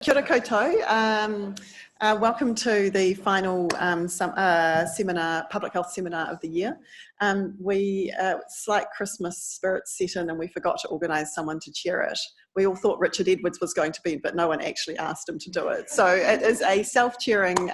Kia ora koutou. Welcome to the final seminar, public health seminar of the year. It's like Christmas spirit set in and we forgot to organise someone to chair it. We all thought Richard Edwards was going to be, but no one actually asked him to do it. So it is a self-chairing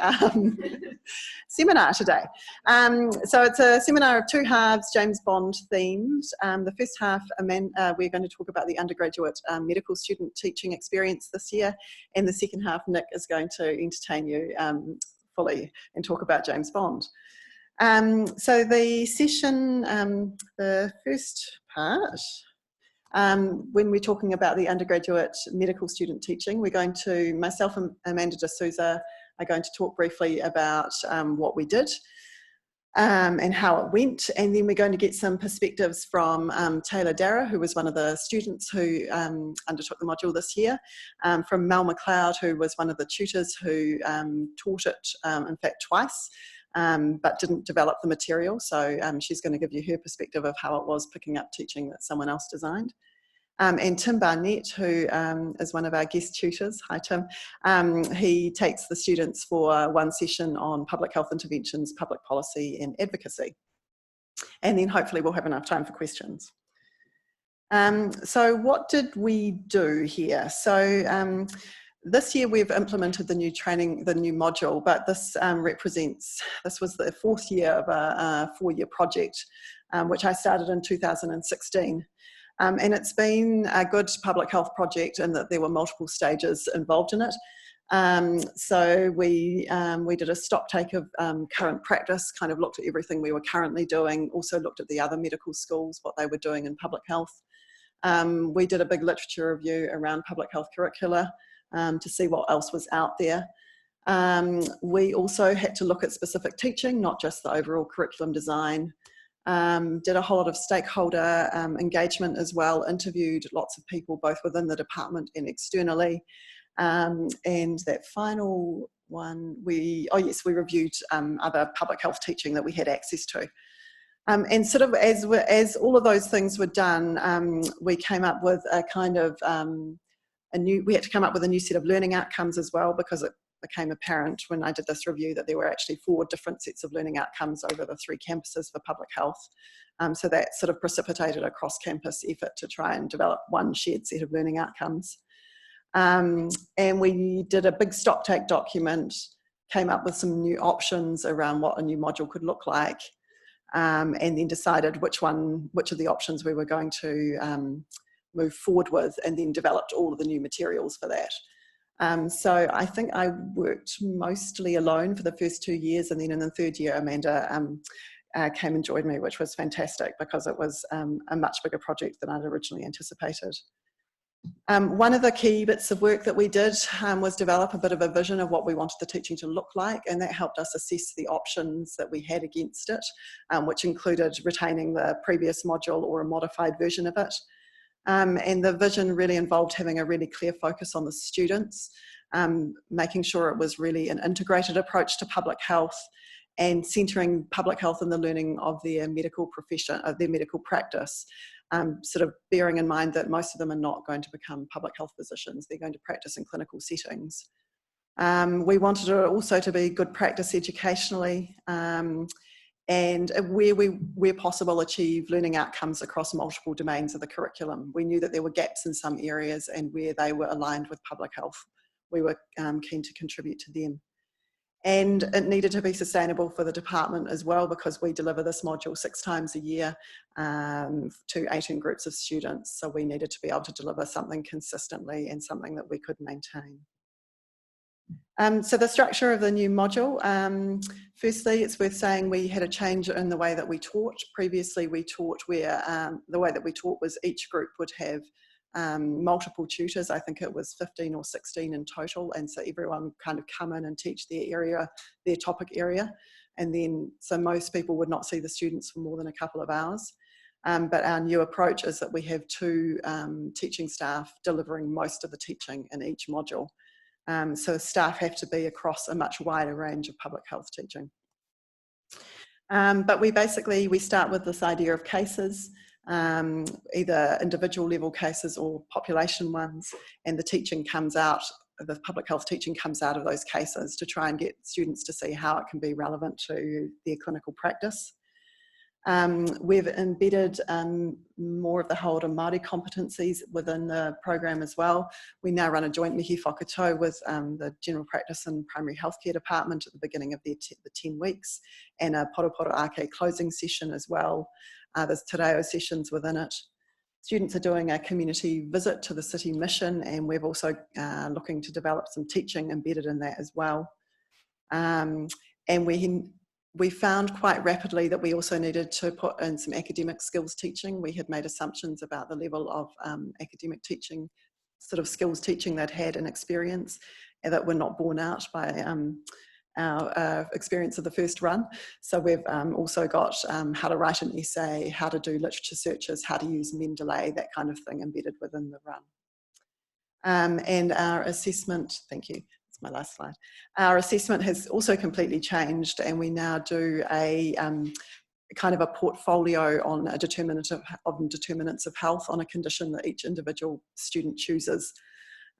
seminar today. So it's a seminar of two halves, James Bond themed. The first half, we're going to talk about the undergraduate medical student teaching experience this year. And the second half, Nick is going to entertain you fully and talk about James Bond. So the session, the first part, when we're talking about the undergraduate medical student teaching, we're going to, myself and Amanda D'Souza are going to talk briefly about what we did and how it went, and then we're going to get some perspectives from Taylor Darragh, who was one of the students who undertook the module this year, from Mel McLeod, who was one of the tutors who taught it, in fact, twice, but didn't develop the material. So she's going to give you her perspective of how it was picking up teaching that someone else designed. And Tim Barnett, who is one of our guest tutors. Hi, Tim. He takes the students for one session on public health interventions, public policy and advocacy. And then hopefully we'll have enough time for questions. So what did we do here? So this year we've implemented the new training, the new module, but this this was the fourth year of a four-year project, which I started in 2016. And it's been a good public health project in that there were multiple stages involved in it. So we did a stock take of current practice, kind of looked at everything we were currently doing, also looked at the other medical schools, what they were doing in public health. We did a big literature review around public health curricula to see what else was out there. We also had to look at specific teaching, not just the overall curriculum design. Did a whole lot of stakeholder engagement as well, interviewed lots of people both within the department and externally. And that final one, we reviewed other public health teaching that we had access to. And sort of as all of those things were done, we came up with a kind of we had to come up with a new set of learning outcomes as well, because it became apparent when I did this review that there were actually 4 different sets of learning outcomes over the 3 campuses for public health. So that sort of precipitated a cross-campus effort to try and develop one shared set of learning outcomes. And we did a big stocktake document, came up with some new options around what a new module could look like, and then decided which of the options we were going to move forward with, and then developed all of the new materials for that. So I think I worked mostly alone for the first 2 years, and then in the third year Amanda came and joined me, which was fantastic because it was a much bigger project than I'd originally anticipated. One of the key bits of work that we did was develop a bit of a vision of what we wanted the teaching to look like, and that helped us assess the options that we had against it, which included retaining the previous module or a modified version of it. And the vision really involved having a really clear focus on the students, making sure it was really an integrated approach to public health, and centering public health in the learning of their medical profession, of their medical practice, sort of bearing in mind that most of them are not going to become public health physicians, they're going to practice in clinical settings. We wanted it also to be good practice educationally, and where possible achieve learning outcomes across multiple domains of the curriculum. We knew that there were gaps in some areas, and where they were aligned with public health, we were keen to contribute to them. And it needed to be sustainable for the department as well, because we deliver this module 6 times a year to 18 groups of students. So we needed to be able to deliver something consistently and something that we could maintain. So the structure of the new module, firstly, it's worth saying we had a change in the way that we taught. Previously, we taught where the way that we taught was each group would have multiple tutors. I think it was 15 or 16 in total, and so everyone kind of come in and teach their area, their topic area, and then so most people would not see the students for more than a couple of hours. But our new approach is that we have 2 teaching staff delivering most of the teaching in each module. So staff have to be across a much wider range of public health teaching. But we start with this idea of cases. either individual level cases or population ones, and the teaching comes out the public health teaching comes out of those cases to try and get students to see how it can be relevant to their clinical practice. We've embedded more of the Haora Māori competencies within the program as well. We now run a joint mihi whakatau with the General Practice and Primary Healthcare Department at the beginning of the 10 weeks, and a Poroporo Ake closing session as well. There's te reo sessions within it. Students are doing a community visit to the city mission, and we're also looking to develop some teaching embedded in that as well. And we found quite rapidly that we also needed to put in some academic skills teaching. We had made assumptions about the level of academic teaching, sort of skills teaching they'd had and experience, and that were not borne out by our experience of the first run. So we've also got how to write an essay, how to do literature searches, how to use Mendeley, that kind of thing embedded within the run. And our assessment, thank you, that's my last slide. Our assessment has also completely changed, and we now do a kind of a portfolio on a determinants of health on a condition that each individual student chooses.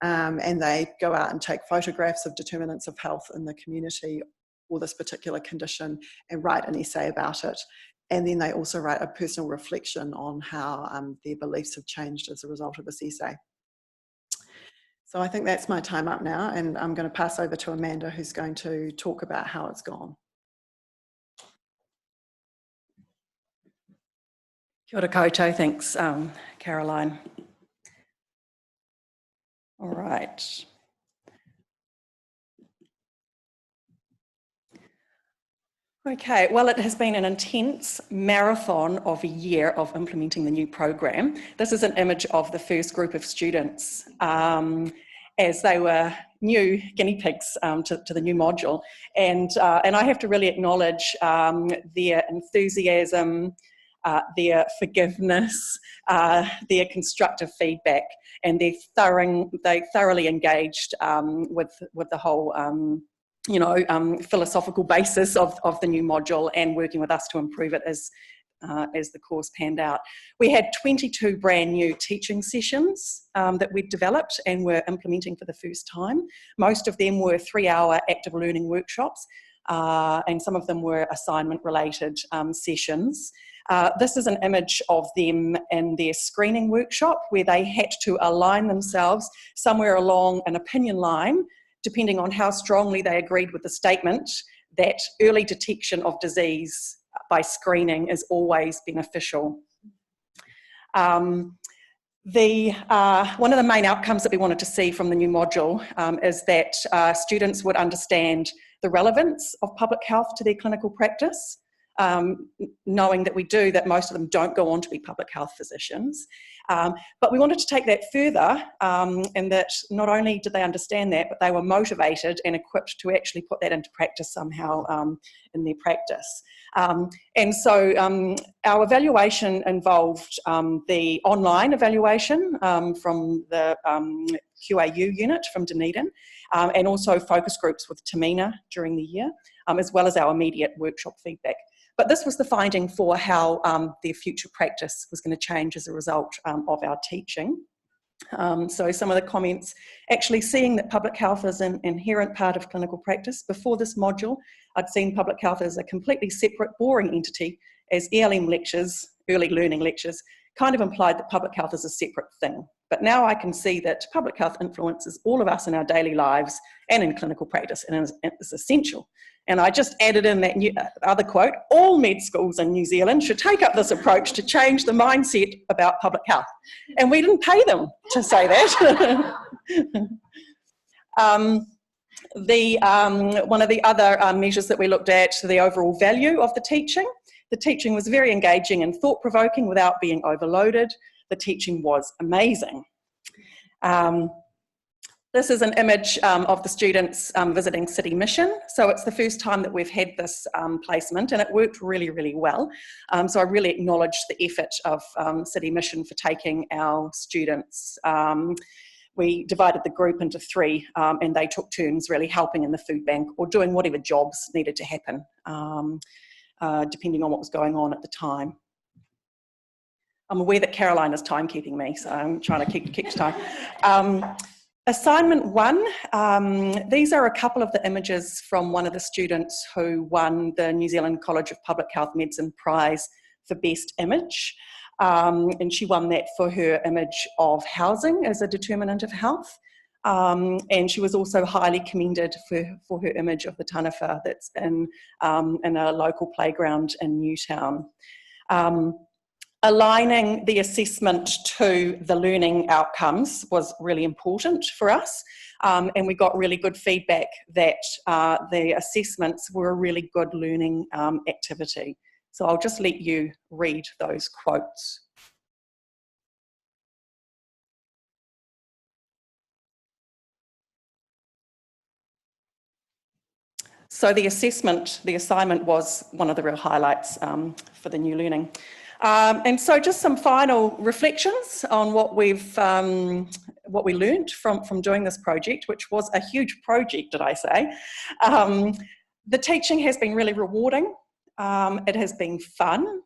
And they go out and take photographs of determinants of health in the community or this particular condition and write an essay about it. And then they also write a personal reflection on how their beliefs have changed as a result of this essay. So I think that's my time up now, and I'm going to pass over to Amanda, who's going to talk about how it's gone. Kia ora koutou, thanks Caroline. All right. Okay, well, it has been an intense marathon of a year of implementing the new program. This is an image of the first group of students as they were new guinea pigs to the new module. And I have to really acknowledge their enthusiasm, their forgiveness, their constructive feedback, and they thoroughly engaged with the whole philosophical basis of the new module, and working with us to improve it as the course panned out. We had 22 brand new teaching sessions that we'd developed and were implementing for the first time. Most of them were 3-hour active learning workshops, and some of them were assignment related sessions. This is an image of them in their screening workshop, where they had to align themselves somewhere along an opinion line, depending on how strongly they agreed with the statement that early detection of disease by screening is always beneficial. One of the main outcomes that we wanted to see from the new module is that students would understand the relevance of public health to their clinical practice, knowing that most of them don't go on to be public health physicians. But we wanted to take that further, and that not only did they understand that, but they were motivated and equipped to actually put that into practice somehow in their practice. And so our evaluation involved the online evaluation from the QAU unit from Dunedin, and also focus groups with Tamina during the year, as well as our immediate workshop feedback. But this was the finding for how their future practice was going to change as a result of our teaching. So some of the comments, actually seeing that public health is an inherent part of clinical practice. Before this module, I'd seen public health as a completely separate, boring entity, as ELM lectures, early learning lectures, kind of implied that public health is a separate thing. But now I can see that public health influences all of us in our daily lives and in clinical practice, and is essential. And I just added in that other quote: all med schools in New Zealand should take up this approach to change the mindset about public health. And we didn't pay them to say that. One of the other measures that we looked at, the overall value of the teaching. The teaching was very engaging and thought-provoking without being overloaded. The teaching was amazing. This is an image of the students visiting City Mission. So it's the first time that we've had this placement, and it worked really, really well. So I really acknowledge the effort of City Mission for taking our students. We divided the group into 3, and they took turns really helping in the food bank or doing whatever jobs needed to happen, depending on what was going on at the time. I'm aware that Caroline is timekeeping me, so I'm trying to keep to time. Assignment 1, these are a couple of the images from one of the students who won the New Zealand College of Public Health Medicine Prize for Best Image. And she won that for her image of housing as a determinant of health. And she was also highly commended for her image of the taniwha that's in a local playground in Newtown. Aligning the assessment to the learning outcomes was really important for us, and we got really good feedback that the assessments were a really good learning activity. So I'll just let you read those quotes. So the assignment was one of the real highlights for the new learning. And so just some final reflections on what we learned from doing this project, which was a huge project, did I say. The teaching has been really rewarding. It has been fun.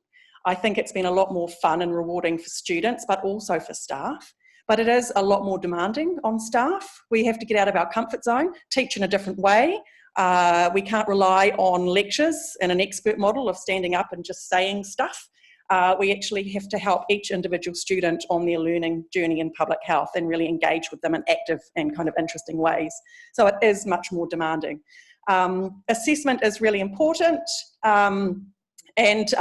I think it's been a lot more fun and rewarding for students, but also for staff. But it is a lot more demanding on staff. We have to get out of our comfort zone, teach in a different way. We can't rely on lectures and an expert model of standing up and just saying stuff. We actually have to help each individual student on their learning journey in public health and really engage with them in active and kind of interesting ways. So it is much more demanding. Assessment is really important and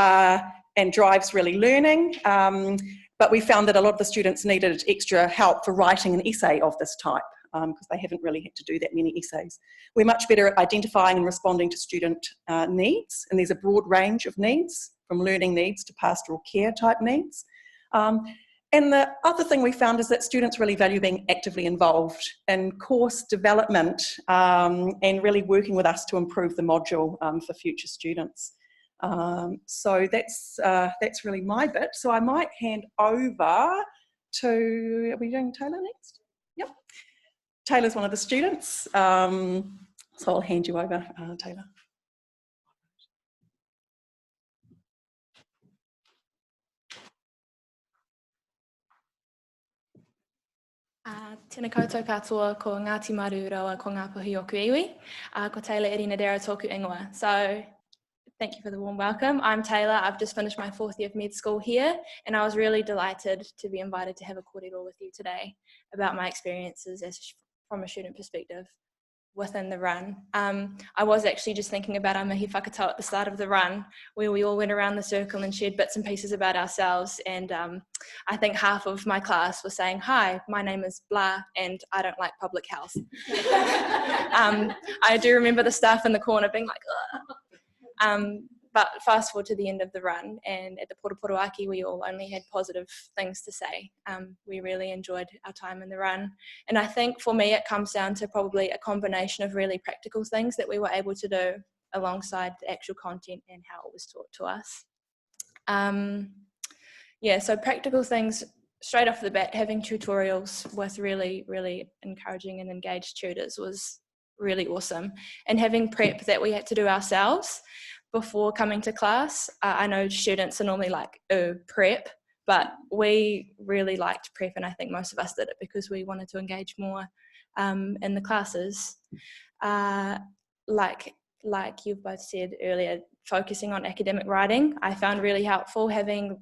drives really learning. But we found that a lot of the students needed extra help for writing an essay of this type because they haven't really had to do that many essays. We're much better at identifying and responding to student needs, and there's a broad range of needs, from learning needs to pastoral care type needs. And the other thing we found is that students really value being actively involved in course development and really working with us to improve the module for future students. So that's really my bit. So I might hand over to, are we doing Taylor next? Yep. Taylor's one of the students. So I'll hand you over, Taylor. Tēnā koutou katoa ko Ngāti Maru Rawa ko ngā puhi o Kuiwi, ko Taylor Erinadera tōku ingoa. So thank you for the warm welcome. I'm Taylor. I've just finished my 4th year of med school here, and I was really delighted to be invited to have a kōrero with you today about my experiences from a student perspective within the run. I was actually just thinking about our mihi whakatau at the start of the run, where we all went around the circle and shared bits and pieces about ourselves, and I think half of my class was saying, "Hi, my name is blah, and I don't like public health." I do remember the staff in the corner being like, ugh. But fast forward to the end of the run, and at the Poroaki we all only had positive things to say. We really enjoyed our time in the run, and I think for me it comes down to probably a combination of really practical things that we were able to do alongside the actual content and how it was taught to us. So practical things, straight off the bat, having tutorials with really, really encouraging and engaged tutors was really awesome, and having prep that we had to do ourselves before coming to class. I know students are normally like, oh, prep, but we really liked prep, and I think most of us did it because we wanted to engage more in the classes. Like you've both said earlier, focusing on academic writing, I found really helpful. Having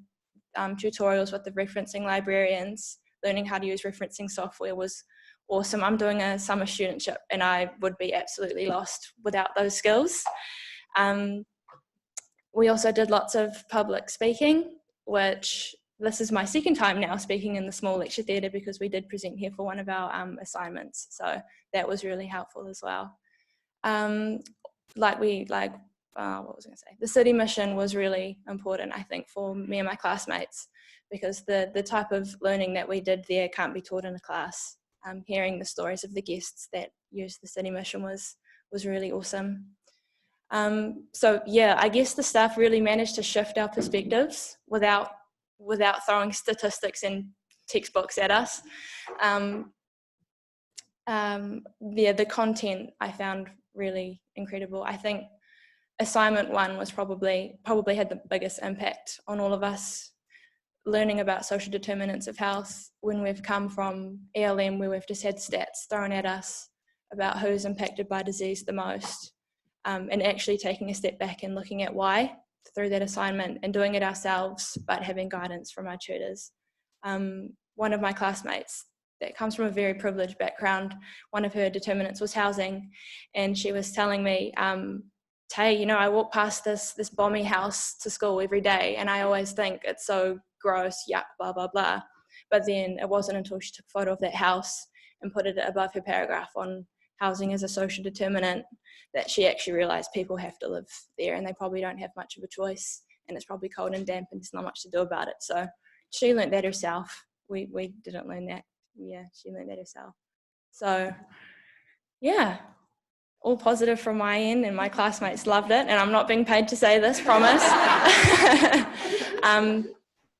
tutorials with the referencing librarians, learning how to use referencing software was awesome. I'm doing a summer studentship, and I would be absolutely lost without those skills. We also did lots of public speaking, which this is my 2nd time now speaking in the small lecture theatre because we did present here for one of our assignments. So that was really helpful as well. What was I going to say? The city mission was really important, I think, for me and my classmates, because the type of learning that we did there can't be taught in a class. Hearing the stories of the guests that used the city mission was really awesome. I guess the staff really managed to shift our perspectives without throwing statistics and textbooks at us. The content I found really incredible. I think assignment 1 was probably had the biggest impact on all of us. learning about social determinants of health when we've come from ELM, where we've just had stats thrown at us about who's impacted by disease the most, and actually taking a step back and looking at why through that assignment and doing it ourselves, but having guidance from our tutors. One of my classmates that comes from a very privileged background, one of her determinants was housing, and she was telling me, Tay, you know, I walk past this bomby house to school every day, and I always think it's so gross, yuck, blah, blah, blah. But then it wasn't until she took a photo of that house and put it above her paragraph on housing as a social determinant that she actually realised people have to live there and they probably don't have much of a choice, and it's probably cold and damp and there's not much to do about it. So she learnt that herself. We didn't learn that. Yeah, she learnt that herself. So yeah, all positive from my end, and my classmates loved it, and I'm not being paid to say this, promise.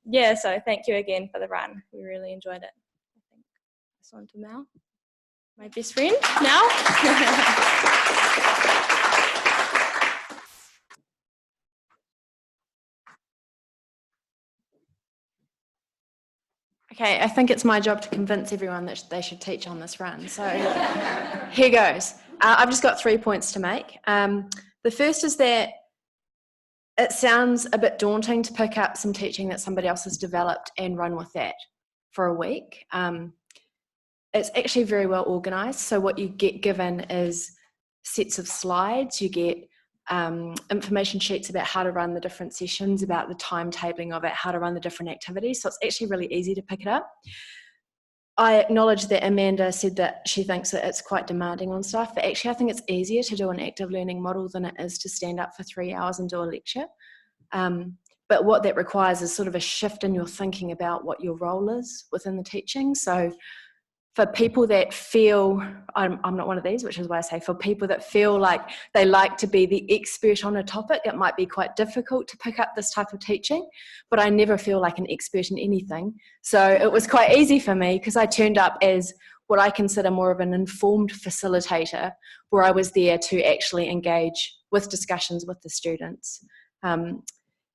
Yeah, so thank you again for the run. We really enjoyed it. I think this on to Mel, my best friend now. Okay, I think it's my job to convince everyone that they should teach on this run. So here goes. I've just got 3 points to make. The first is that it sounds a bit daunting to pick up some teaching that somebody else has developed and run with that for a week. It's actually very well organised. So what you get given is sets of slides. You get information sheets about how to run the different sessions, about the timetabling of it, how to run the different activities. So it's actually really easy to pick it up. I acknowledge that Amanda said that she thinks that it's quite demanding on staff, but actually I think it's easier to do an active learning model than it is to stand up for 3 hours and do a lecture. But what that requires is sort of a shift in your thinking about what your role is within the teaching. So for people that feel, I'm not one of these, which is why I say for people that feel like they like to be the expert on a topic, it might be quite difficult to pick up this type of teaching, but I never feel like an expert in anything. So it was quite easy for me because I turned up as what I consider more of an informed facilitator, where I was there to actually engage with discussions with the students.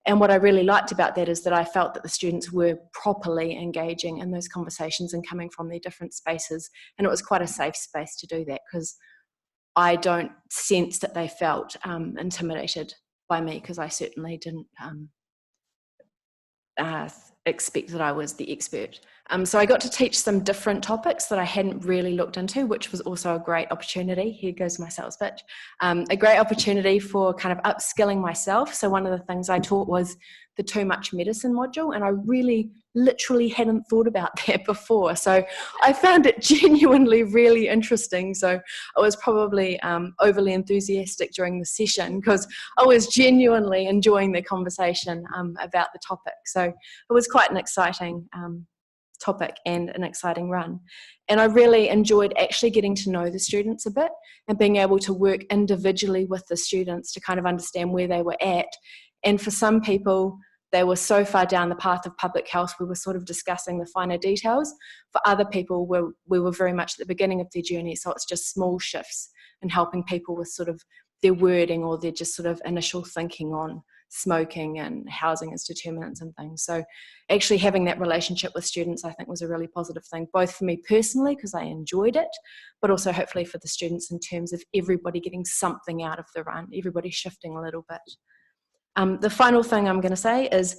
And what I really liked about that is that I felt that the students were properly engaging in those conversations and coming from their different spaces. And it was quite a safe space to do that because I don't sense that they felt intimidated by me, because I certainly didn't expect that I was the expert. So I got to teach some different topics that I hadn't really looked into, which was also a great opportunity. Here goes my sales pitch. A great opportunity for kind of upskilling myself. So one of the things I taught was the Too Much Medicine module, and I really literally hadn't thought about that before. So I found it genuinely really interesting. So I was probably overly enthusiastic during the session because I was genuinely enjoying the conversation about the topic. So it was quite an exciting topic and an exciting run. And I really enjoyed actually getting to know the students a bit and being able to work individually with the students to kind of understand where they were at. And for some people, they were so far down the path of public health, we were sort of discussing the finer details. For other people, we were very much at the beginning of their journey, so it's just small shifts and helping people with sort of their wording or their just sort of initial thinking on smoking and housing as determinants and things. So actually having that relationship with students, I think, was a really positive thing, both for me personally because I enjoyed it, but also hopefully for the students in terms of everybody getting something out of the run, everybody shifting a little bit. The final thing I'm going to say is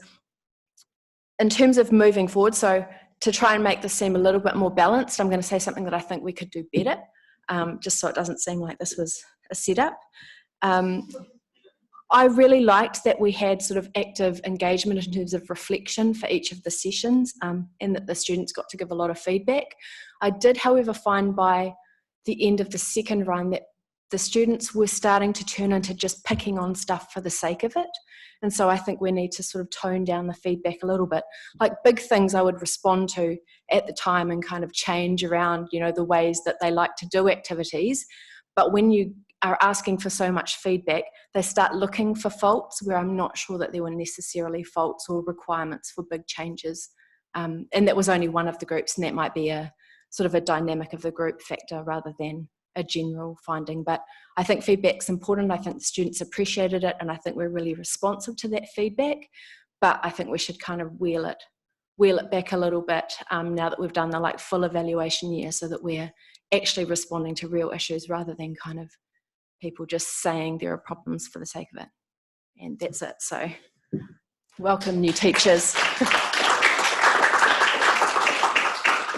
in terms of moving forward, so to try and make this seem a little bit more balanced, I'm going to say something that I think we could do better, just so it doesn't seem like this was a setup. I really liked that we had sort of active engagement in terms of reflection for each of the sessions, and that the students got to give a lot of feedback. I did, however, find by the end of the second run that the students were starting to turn into just picking on stuff for the sake of it. And so I think we need to sort of tone down the feedback a little bit. Like big things I would respond to at the time and kind of change around, you know, the ways that they like to do activities. But when you are asking for so much feedback, they start looking for faults where I'm not sure that there were necessarily faults or requirements for big changes. And that was only one of the groups, and that might be a sort of a dynamic of the group factor rather than a general finding. But I think feedback's important. I think the students appreciated it, and I think we're really responsive to that feedback. But I think we should kind of wheel it wheel it back a little bit now that we've done the like full evaluation year, so that we're actually responding to real issues rather than kind of people just saying there are problems for the sake of it. And that's it. So welcome, new teachers.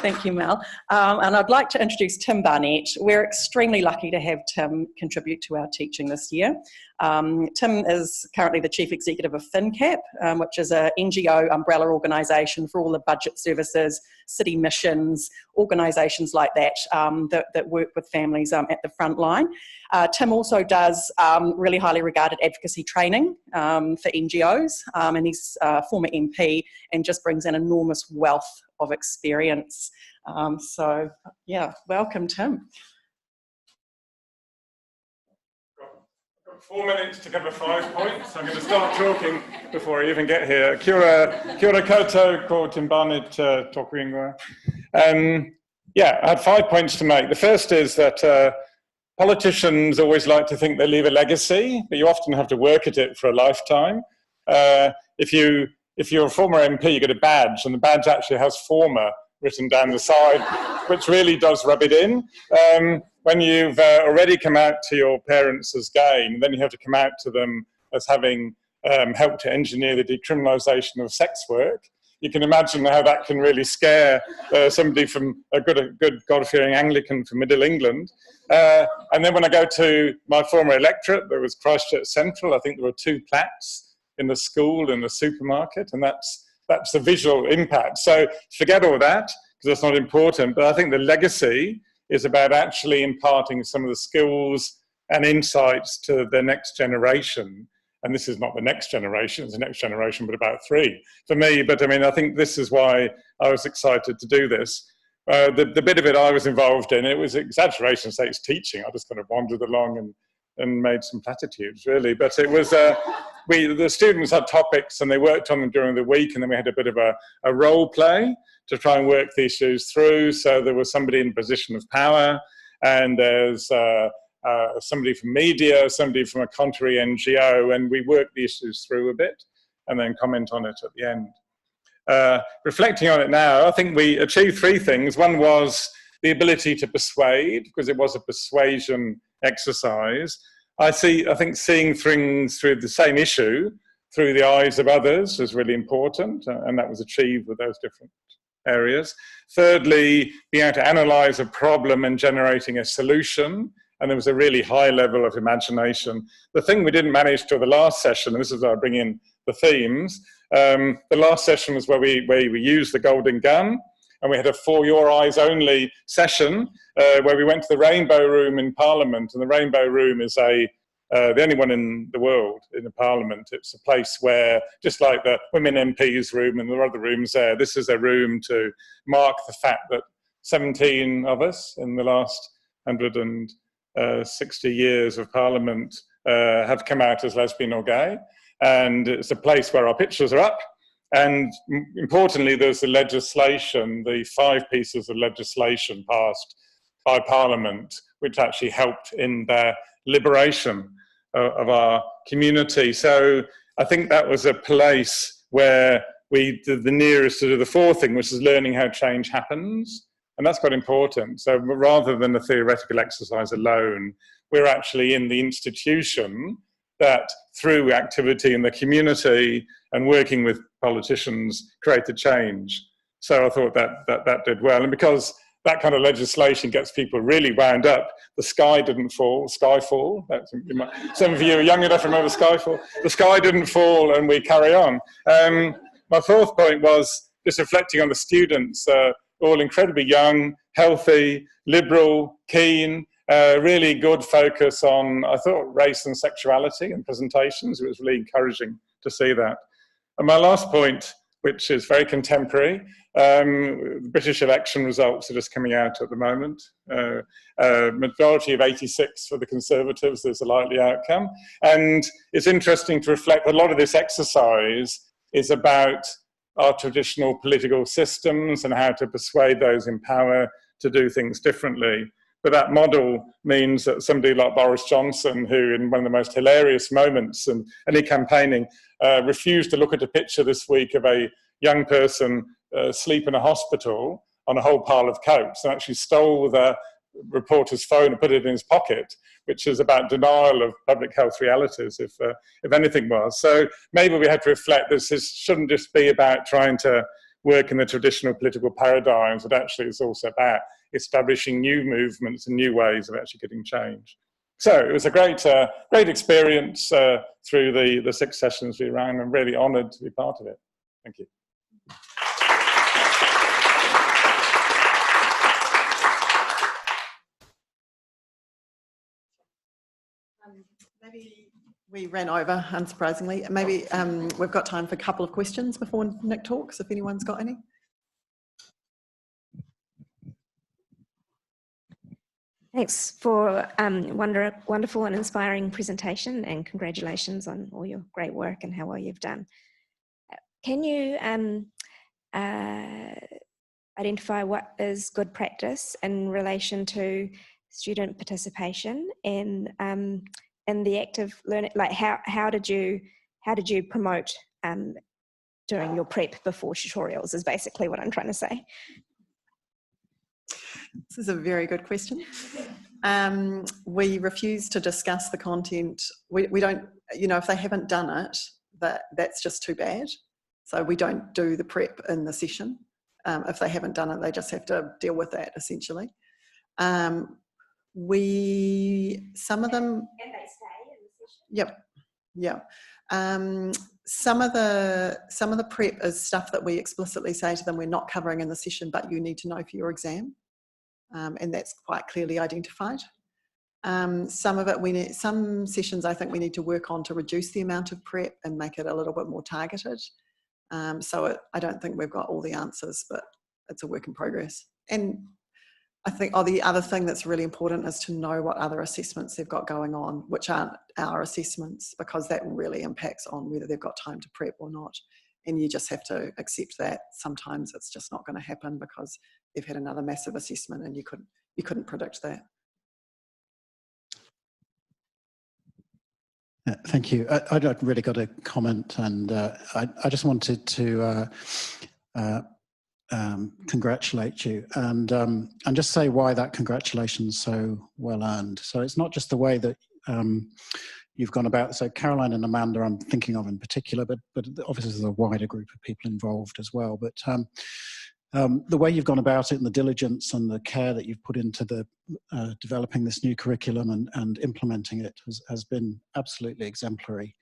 Thank you, Mel. And I'd like to introduce Tim Barnett. We're extremely lucky to have Tim contribute to our teaching this year. Tim is currently the Chief Executive of FinCap, which is an NGO umbrella organisation for all the budget services, city missions, organisations like that, that work with families at the front line. Tim also does really highly regarded advocacy training for NGOs, and he's a former MP and just brings an enormous wealth of experience. So, yeah, welcome, Tim. 4 minutes to cover 5 points. I'm going to start talking before I even get here. Kia ora koutou, ko Tim Barnett tōku ingoa. Yeah, I had 5 points to make. The first is that politicians always like to think they leave a legacy, but you often have to work at it for a lifetime. If you're a former MP, you get a badge, and the badge actually has former written down the side, which really does rub it in. When you've already come out to your parents as gay, and then you have to come out to them as having helped to engineer the decriminalisation of sex work, you can imagine how that can really scare somebody from a good God-fearing Anglican from Middle England. And then when I go to my former electorate, there was Christchurch Central. I think there were 2 plaques in the school, in the supermarket, and that's the visual impact. So forget all that, because that's not important. But I think the legacy is about actually imparting some of the skills and insights to the next generation. And this is not the next generation, it's the next generation, but about 3 for me. But I mean, I think this is why I was excited to do this. The bit of it I was involved in, it was exaggeration to say it's teaching. I just kind of wandered along and made some platitudes, really. But it was, the students had topics and they worked on them during the week, and then we had a bit of a role play to try and work the issues through. So there was somebody in a position of power, and there's somebody from media, somebody from a contrary NGO, and we worked the issues through a bit and then comment on it at the end. Reflecting on it now, I think we achieved 3 things. One was the ability to persuade, because it was a persuasion exercise. I think seeing things through the same issue through the eyes of others is really important, and that was achieved with those different areas. Thirdly, being able to analyse a problem and generating a solution, and there was a really high level of imagination. The thing we didn't manage to the last session, and this is where I bring in the themes, the last session was where we used the golden gun, and we had a For Your Eyes Only session where we went to the Rainbow Room in Parliament, and the Rainbow Room is the only one in the world in the Parliament. It's a place where, just like the Women MPs room and there are other rooms there, this is a room to mark the fact that 17 of us in the last 160 years of Parliament have come out as lesbian or gay. And it's a place where our pictures are up. And importantly, there's the legislation, the 5 pieces of legislation passed by Parliament, which actually helped in their liberation of our community. So I think that was a place where we did the nearest to do the 4th thing, which is learning how change happens. And that's quite important. So rather than a theoretical exercise alone, we're actually in the institution that through activity in the community and working with politicians created change. So I thought that did well. And because that kind of legislation gets people really wound up, the sky didn't fall, Skyfall. Some of you are young enough to remember Skyfall. The sky didn't fall and we carry on. My 4th point was just reflecting on the students, all incredibly young, healthy, liberal, keen, really good focus on, I thought, race and sexuality and presentations. It was really encouraging to see that. And my last point, which is very contemporary, the British election results are just coming out at the moment. Majority of 86 for the Conservatives is a likely outcome. And it's interesting to reflect, a lot of this exercise is about our traditional political systems and how to persuade those in power to do things differently. But that model means that somebody like Boris Johnson, who in one of the most hilarious moments in any campaigning, refused to look at a picture this week of a young person sleep in a hospital on a whole pile of coats and actually stole the reporter's phone and put it in his pocket, which is about denial of public health realities, if anything was. So maybe we had to reflect this shouldn't just be about trying to work in the traditional political paradigms, but actually it's also about establishing new movements and new ways of actually getting change. So it was a great experience through the 6 sessions we ran. I'm really honoured to be part of it. Thank you. Maybe we ran over, unsurprisingly. Maybe we've got time for a couple of questions before Nick talks, if anyone's got any. Thanks for wonderful and inspiring presentation, and congratulations on all your great work and how well you've done. Can you identify what is good practice in relation to student participation in the active learning? Like how did you promote doing your prep before tutorials is basically what I'm trying to say. This is a very good question. We refuse to discuss the content. We don't, if they haven't done it, that's just too bad. So we don't do the prep in the session. If they haven't done it, they just have to deal with that, essentially. Some of them... And they stay in the session? Yep, yeah. Some of the prep is stuff that we explicitly say to them, we're not covering in the session, but you need to know for your exam. And that's quite clearly identified. Some sessions I think we need to work on to reduce the amount of prep and make it a little bit more targeted. I don't think we've got all the answers, but it's a work in progress. And I think the other thing that's really important is to know what other assessments they've got going on, which aren't our assessments, because that really impacts on whether they've got time to prep or not. And you just have to accept that sometimes it's just not going to happen because they've had another massive assessment and you couldn't predict that. Thank you. I'd really got a comment, and I just wanted to congratulate you and just say why that congratulation's so well earned. So it's not just the way that you've gone about. So Caroline and Amanda I'm thinking of in particular, but obviously there's a wider group of people involved as well. But the way you've gone about it and the diligence and the care that you've put into the developing this new curriculum and implementing it has been absolutely exemplary.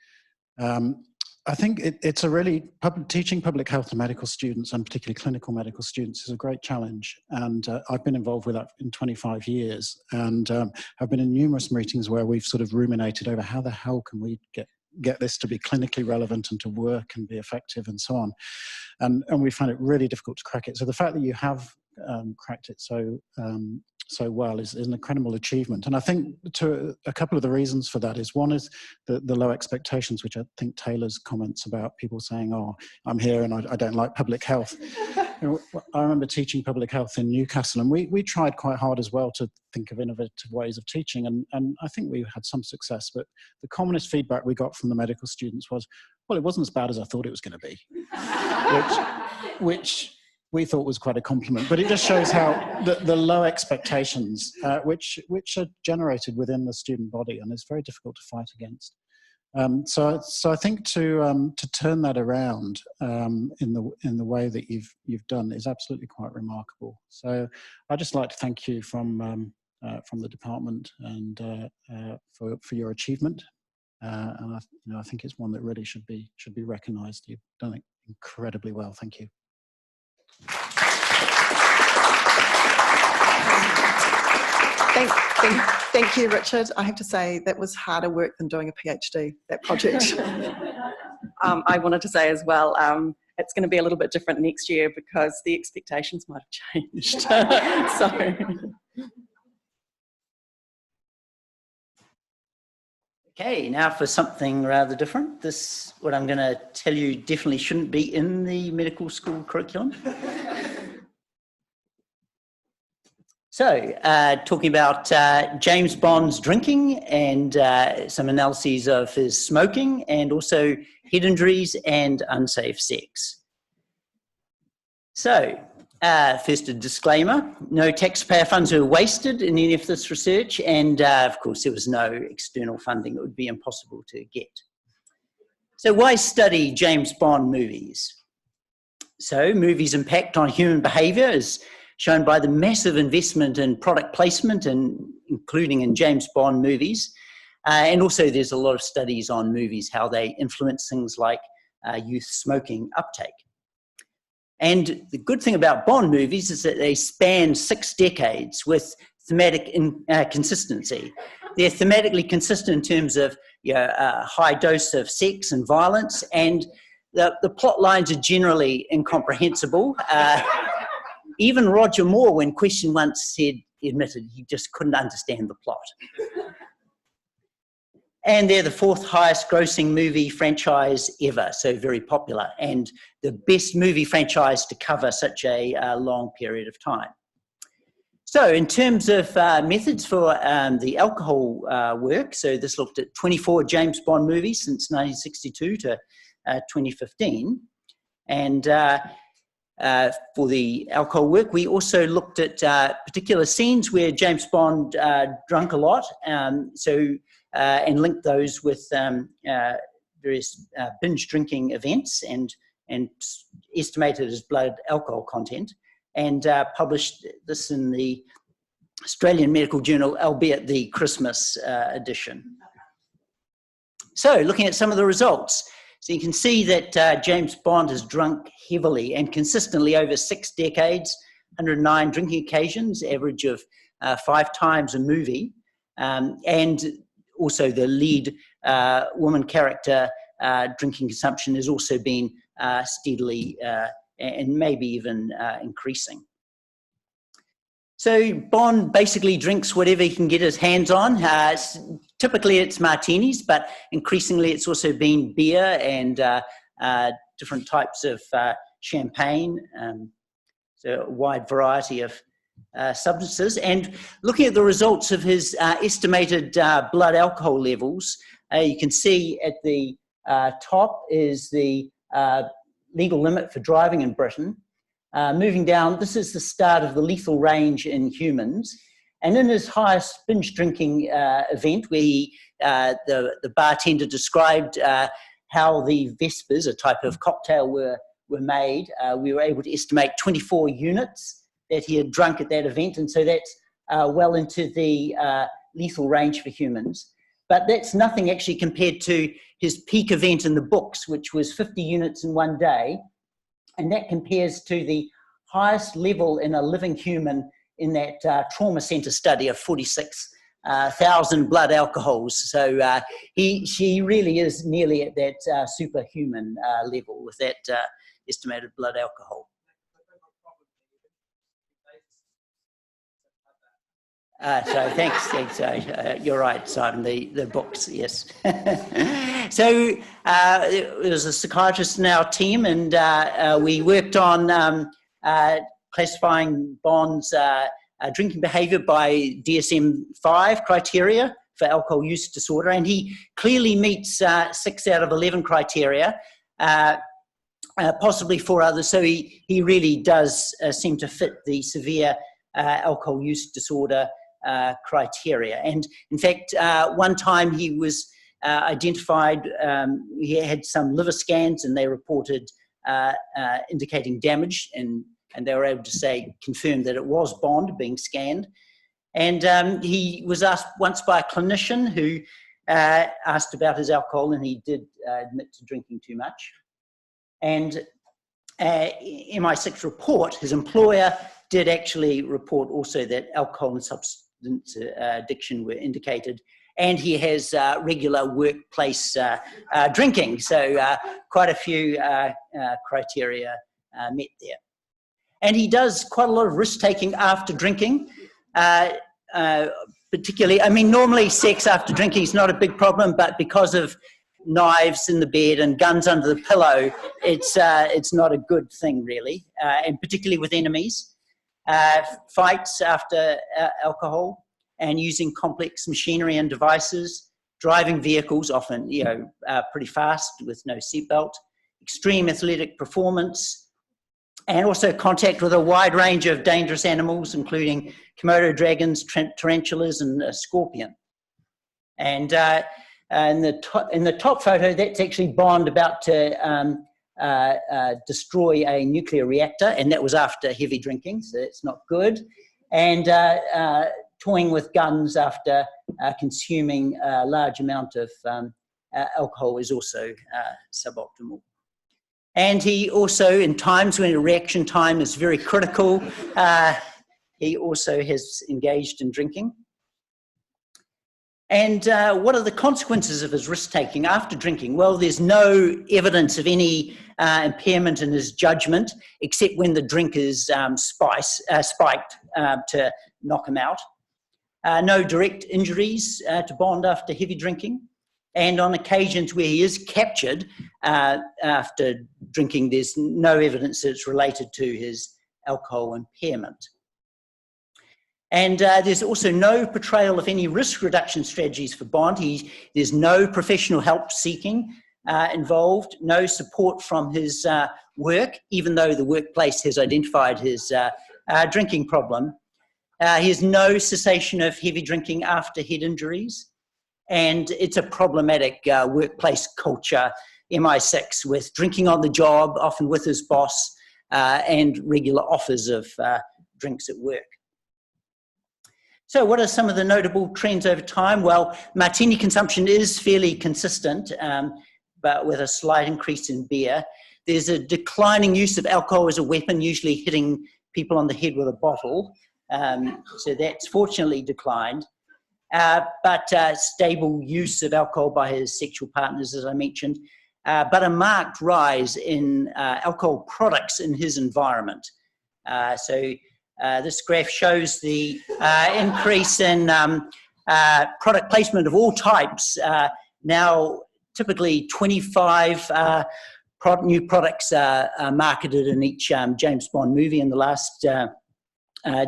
I think it's a really, teaching public health to medical students, and particularly clinical medical students, is a great challenge. And I've been involved with that in 25 years. And I've been in numerous meetings where we've sort of ruminated over how the hell can we get this to be clinically relevant and to work and be effective and so on. And we find it really difficult to crack it. So the fact that you have cracked it so well is an incredible achievement. And I think a couple of the reasons for that is, one is the low expectations, which I think Taylor's comments about people saying, oh, I'm here and I don't like public health. I remember teaching public health in Newcastle, and we tried quite hard as well to think of innovative ways of teaching, and I think we had some success, but the commonest feedback we got from the medical students was, well, it wasn't as bad as I thought it was going to be, which we thought was quite a compliment. But it just shows how the low expectations, which are generated within the student body, and it's very difficult to fight against. So I think to turn that around in the way that you've done is absolutely quite remarkable. So I'd just like to thank you from the department and for your achievement. And I think it's one that really should be recognised. You've done it incredibly well. Thank you. Thank you, Richard. I have to say that was harder work than doing a PhD, that project. I wanted to say as well, it's going to be a little bit different next year because the expectations might have changed. So. Okay, now for something rather different. What I'm going to tell you definitely shouldn't be in the medical school curriculum. So, talking about James Bond's drinking and some analyses of his smoking, and also head injuries and unsafe sex. So, first a disclaimer, no taxpayer funds were wasted in any of this research, and of course there was no external funding. It would be impossible to get. So why study James Bond movies? So movies' impact on human behaviour is shown by the massive investment in product placement, and including in James Bond movies. And also there's a lot of studies on movies, how they influence things like youth smoking uptake. And the good thing about Bond movies is that they span 6 decades with thematic consistency. They're thematically consistent in terms of a high dose of sex and violence, and the plot lines are generally incomprehensible. Even Roger Moore, when questioned once, admitted he just couldn't understand the plot. And they're the 4th highest grossing movie franchise ever, so very popular, and the best movie franchise to cover such a long period of time. So in terms of methods for the alcohol work, so this looked at 24 James Bond movies since 1962 to 2015. And for the alcohol work, we also looked at particular scenes where James Bond drunk a lot, and linked those with various binge drinking events and estimated his blood alcohol content, and published this in the Australian Medical Journal, albeit the Christmas edition. So looking at some of the results, so you can see that James Bond has drunk heavily and consistently over 6 decades, 109 drinking occasions, average of 5 times a movie, and also the lead woman character drinking consumption has also been steadily and maybe even increasing. So Bond basically drinks whatever he can get his hands on. Typically it's martinis, but increasingly it's also been beer and different types of champagne, so a wide variety of substances. And looking at the results of his estimated blood alcohol levels, you can see at the top is the legal limit for driving in Britain. Moving down, this is the start of the lethal range in humans. And in his highest binge drinking event, where the bartender described how the Vespers, a type of cocktail, were made, we were able to estimate 24 units that he had drunk at that event, and so that's well into the lethal range for humans. But that's nothing actually compared to his peak event in the books, which was 50 units in 1 day, and that compares to the highest level in a living human in that trauma centre study of 46,000 blood alcohols. So she really is nearly at that superhuman level with that estimated blood alcohol. So thanks. You're right, Simon, the books, yes. So there was a psychiatrist in our team, and we worked on classifying Bond's drinking behaviour by DSM-5 criteria for alcohol use disorder, and he clearly meets 6 out of 11 criteria, possibly 4 others, so he really does seem to fit the severe alcohol use disorder criteria. And in fact, one time he was identified, he had some liver scans and they reported indicating damage, and they were able to confirm that it was Bond being scanned. And he was asked once by a clinician who asked about his alcohol, and he did admit to drinking too much. And MI6 report, his employer did actually report also that alcohol and substance addiction were indicated, and he has regular workplace drinking, so quite a few criteria met there. And he does quite a lot of risk-taking after drinking, particularly, I mean, normally sex after drinking is not a big problem, but because of knives in the bed and guns under the pillow, it's not a good thing, really, and particularly with enemies. Fights after alcohol, and using complex machinery and devices, driving vehicles, often pretty fast with no seatbelt, extreme athletic performance, and also contact with a wide range of dangerous animals, including Komodo dragons, tarantulas, and a scorpion. And in the top photo, that's actually Bond about to destroy a nuclear reactor, and that was after heavy drinking, so that's not good. And toying with guns after consuming a large amount of alcohol is also suboptimal. And he also, in times when a reaction time is very critical, he also has engaged in drinking. And what are the consequences of his risk-taking after drinking? Well, there's no evidence of any impairment in his judgment, except when the drink is spiked to knock him out. No direct injuries to Bond after heavy drinking. And on occasions where he is captured after drinking, there's no evidence that it's related to his alcohol impairment. And there's also no portrayal of any risk reduction strategies for Bond. There's no professional help seeking involved, no support from his work, even though the workplace has identified his drinking problem. He has no cessation of heavy drinking after head injuries. And it's a problematic workplace culture, MI6, with drinking on the job, often with his boss, and regular offers of drinks at work. So what are some of the notable trends over time? Well, martini consumption is fairly consistent, but with a slight increase in beer. There's a declining use of alcohol as a weapon, usually hitting people on the head with a bottle. So that's fortunately declined. But stable use of alcohol by his sexual partners, as I mentioned, but a marked rise in alcohol products in his environment. This graph shows the increase in product placement of all types. Now, typically 25 new products are marketed in each James Bond movie in the last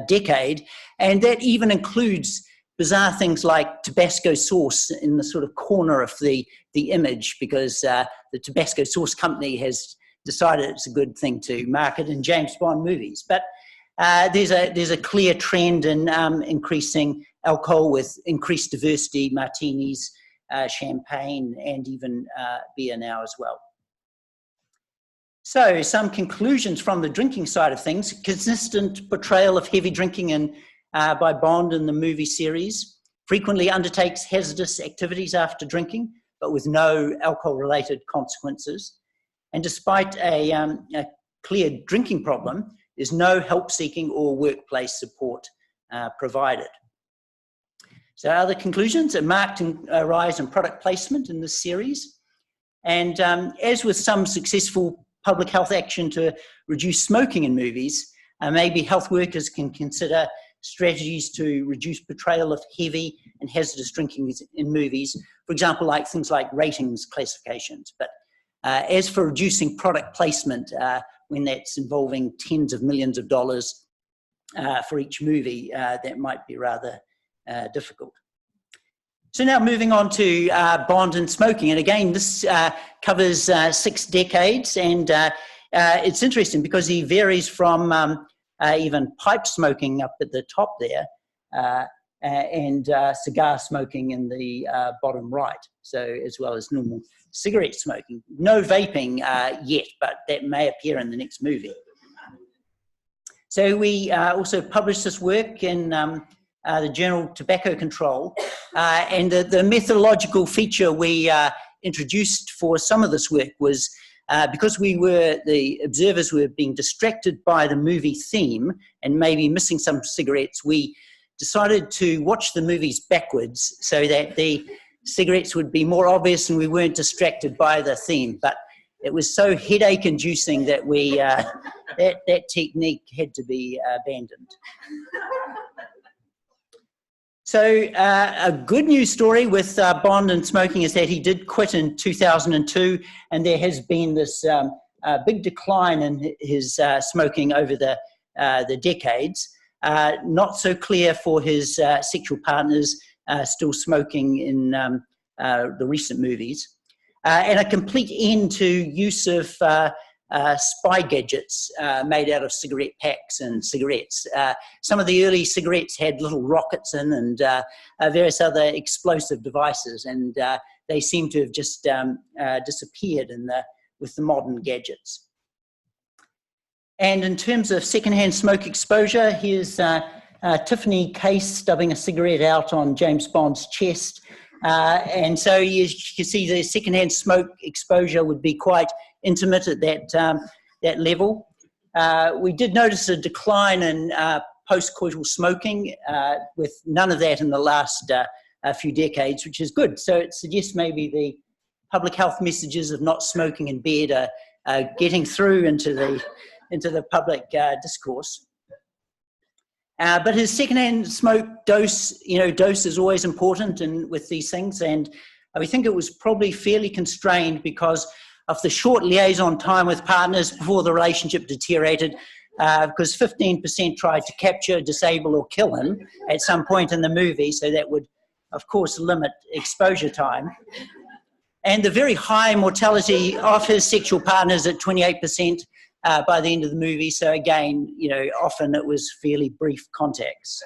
decade, and that even includes bizarre things like Tabasco sauce in the sort of corner of the image, because the Tabasco sauce company has decided it's a good thing to market in James Bond movies. But there's a clear trend in increasing alcohol with increased diversity, martinis, champagne, and even beer now as well. So some conclusions from the drinking side of things: consistent portrayal of heavy drinking by Bond in the movie series, frequently undertakes hazardous activities after drinking, but with no alcohol-related consequences. And despite a clear drinking problem, there's no help-seeking or workplace support provided. So other conclusions: a marked rise in product placement in this series. And as with some successful public health action to reduce smoking in movies, maybe health workers can consider strategies to reduce portrayal of heavy and hazardous drinking in movies, for example, like things like ratings classifications. But as for reducing product placement, when that's involving tens of millions of dollars for each movie, that might be rather difficult. So now moving on to Bond and smoking. And again, this covers 6 decades. And it's interesting because he varies from even pipe smoking up at the top there, and cigar smoking in the bottom right, so as well as normal cigarette smoking. No vaping yet, but that may appear in the next movie. So we also published this work in the journal Tobacco Control, and the methodological feature we introduced for some of this work was because the observers were being distracted by the movie theme and maybe missing some cigarettes, we decided to watch the movies backwards so that the cigarettes would be more obvious and we weren't distracted by the theme. But it was so headache-inducing that we that technique had to be abandoned. So a good news story with Bond and smoking is that he did quit in 2002, and there has been this big decline in his smoking over the decades. Not so clear for his sexual partners still smoking in the recent movies. And a complete end to use of spy gadgets made out of cigarette packs and cigarettes. Some of the early cigarettes had little rockets in and various other explosive devices, and they seem to have just disappeared with the modern gadgets. And in terms of secondhand smoke exposure, here's Tiffany Case stubbing a cigarette out on James Bond's chest. And so you can see the secondhand smoke exposure would be quite intimate at that level. We did notice a decline in post-coital smoking, with none of that in the last few decades, which is good. So it suggests maybe the public health messages of not smoking in bed are getting through into the public discourse. But his secondhand smoke dose is always important with these things, and we think it was probably fairly constrained because of the short liaison time with partners before the relationship deteriorated, because 15% tried to capture, disable, or kill him at some point in the movie, so that would, of course, limit exposure time. And the very high mortality of his sexual partners at 28%, by the end of the movie. So again, often it was fairly brief contacts.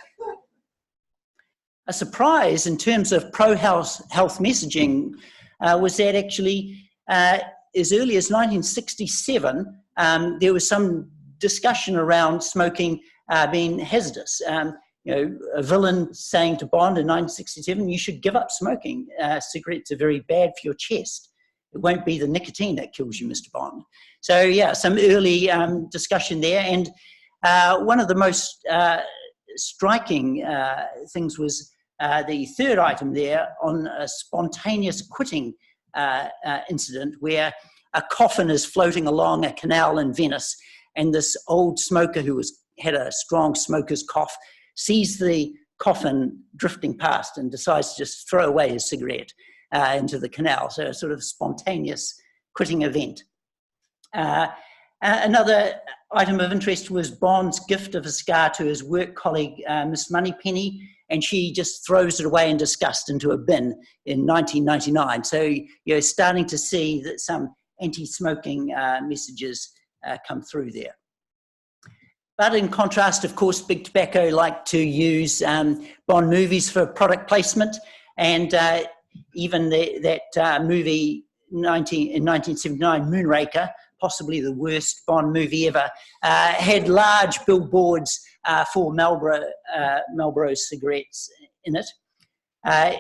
A surprise in terms of pro-health messaging was that actually as early as 1967, there was some discussion around smoking being hazardous. A villain saying to Bond in 1967, you should give up smoking. Cigarettes are very bad for your chest. It won't be the nicotine that kills you, Mr. Bond. So yeah, some early discussion there. And one of the most striking things was the third item there on a spontaneous quitting incident where a coffin is floating along a canal in Venice, and this old smoker who had a strong smoker's cough sees the coffin drifting past and decides to just throw away his cigarette into the canal. So a sort of spontaneous quitting event. Another item of interest was Bond's gift of a cigar to his work colleague, Miss Moneypenny, and she just throws it away in disgust into a bin in 1999. So you're starting to see that some anti-smoking messages come through there. But in contrast, of course, Big Tobacco like to use Bond movies for product placement, and even that movie in 1979, Moonraker, possibly the worst Bond movie ever, had large billboards for Marlboro cigarettes in it.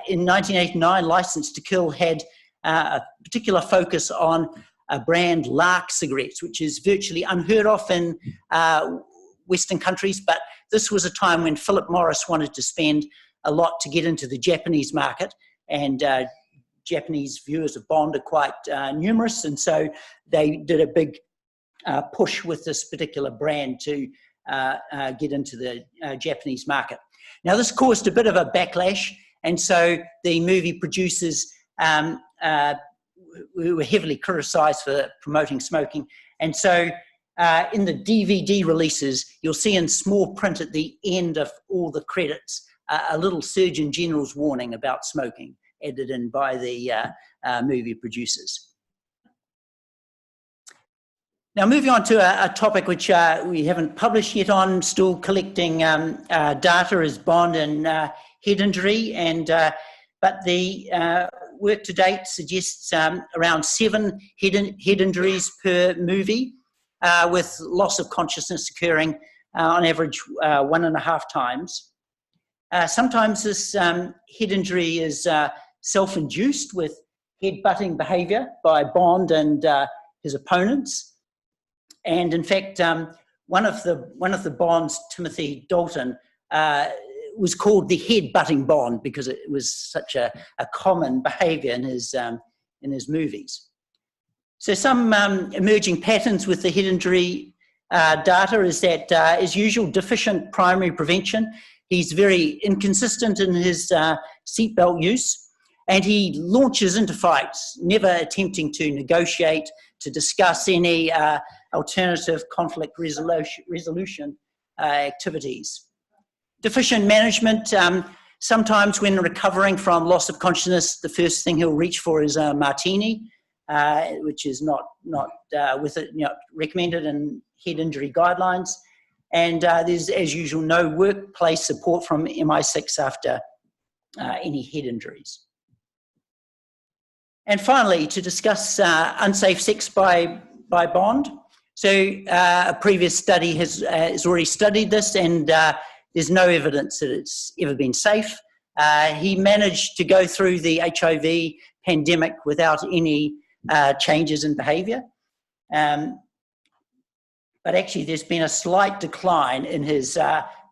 In 1989, License to Kill had a particular focus on a brand, Lark cigarettes, which is virtually unheard of in Western countries, but this was a time when Philip Morris wanted to spend a lot to get into the Japanese market, and Japanese viewers of Bond are quite numerous, and so they did a big push with this particular brand to get into the Japanese market. Now, this caused a bit of a backlash, and so the movie producers were heavily criticised for promoting smoking, and so in the DVD releases, you'll see in small print at the end of all the credits a little Surgeon General's warning about smoking, added in by the movie producers. Now, moving on to a topic which we haven't published yet on, still collecting data, is Bond and head injury, but the work to date suggests around 7 head injuries per movie, with loss of consciousness occurring on average 1.5 times. Sometimes this head injury is self-induced with head-butting behaviour by Bond and his opponents. And in fact, one of the Bonds, Timothy Dalton, was called the head-butting Bond because it was such a common behaviour in his movies. So some emerging patterns with the head injury data is that, as usual, deficient primary prevention. He's very inconsistent in his seatbelt use, and he launches into fights, never attempting to negotiate, to discuss any alternative conflict resolution activities. Deficient management. Sometimes when recovering from loss of consciousness, the first thing he'll reach for is a martini. which is not recommended in head injury guidelines. And there's, as usual, no workplace support from MI6 after any head injuries. And finally, to discuss unsafe sex by bond. So a previous study has already studied this, and there's no evidence that it's ever been safe. He managed to go through the HIV pandemic without any changes in behaviour. But actually, there's been a slight decline in his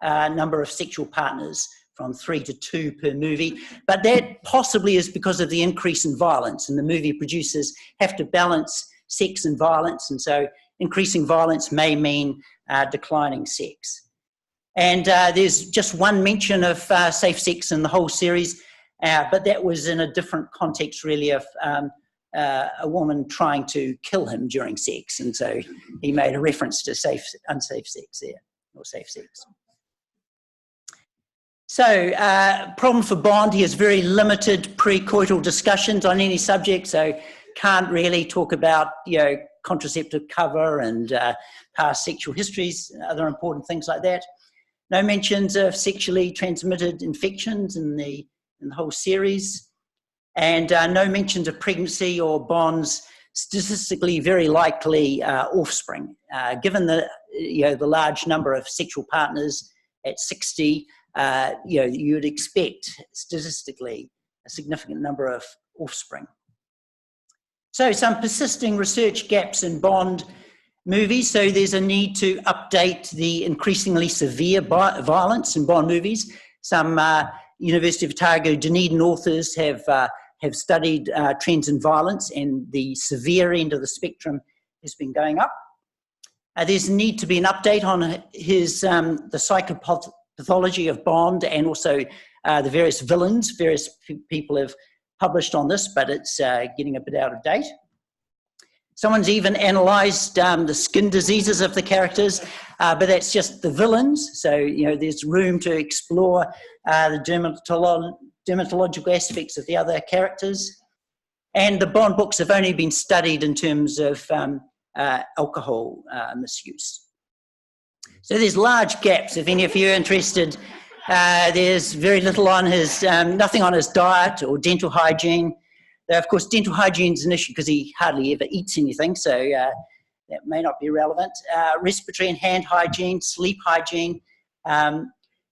number of sexual partners, from 3 to 2 per movie. But that possibly is because of the increase in violence, and the movie producers have to balance sex and violence, and so increasing violence may mean declining sex. And there's just one mention of safe sex in the whole series, but that was in a different context, really, of a woman trying to kill him during sex, and so he made a reference to unsafe sex there, or safe sex. So, problem for Bond, he has very limited pre-coital discussions on any subject, so can't really talk about, contraceptive cover and past sexual histories, other important things like that. No mentions of sexually transmitted infections in the whole series, and no mentions of pregnancy or Bond's statistically very likely offspring. Given the large number of sexual partners at 60, you would expect statistically a significant number of offspring. So some persisting research gaps in Bond movies. So there's a need to update the increasingly severe violence in Bond movies. Some University of Otago Dunedin authors have studied trends in violence, and the severe end of the spectrum has been going up. There's a need to be an update on his the psychopathology of Bond, and also the various villains. Various people have published on this, but it's getting a bit out of date. Someone's even analysed the skin diseases of the characters, but that's just the villains. So, there's room to explore the dermatological aspects of the other characters. And the Bond books have only been studied in terms of alcohol misuse. So there's large gaps. If any of you are interested, there's very little on his, nothing on his diet or dental hygiene. Though, of course, dental hygiene is an issue because he hardly ever eats anything, so that may not be relevant. Respiratory and hand hygiene, sleep hygiene,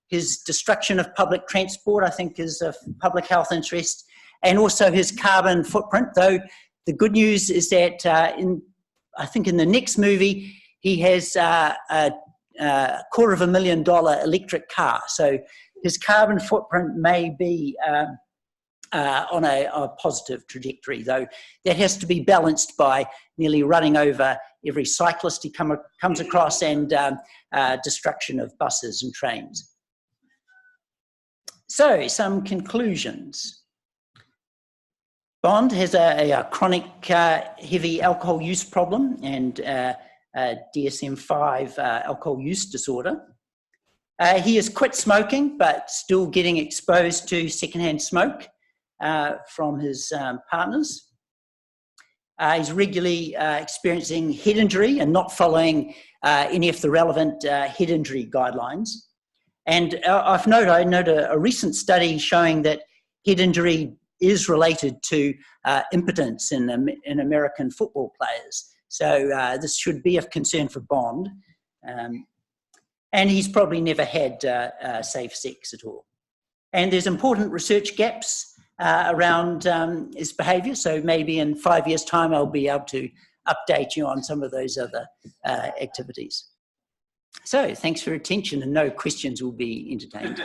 his destruction of public transport, I think, is of public health interest, and also his carbon footprint. Though the good news is that I think in the next movie, he has a $250,000 electric car. So his carbon footprint may be on a positive trajectory, though that has to be balanced by nearly running over every cyclist he comes across, and destruction of buses and trains. So, some conclusions. Bond has a chronic heavy alcohol use problem, and DSM-5 alcohol use disorder. He has quit smoking, but still getting exposed to secondhand smoke from his partners. He's regularly experiencing head injury and not following any of the relevant head injury guidelines. And I note a recent study showing that head injury is related to impotence in American football players. So this should be of concern for Bond. And he's probably never had safe sex at all. And there's important research gaps around his behaviour. So maybe in 5 years' time, I'll be able to update you on some of those other activities. So thanks for your attention, and no questions will be entertained.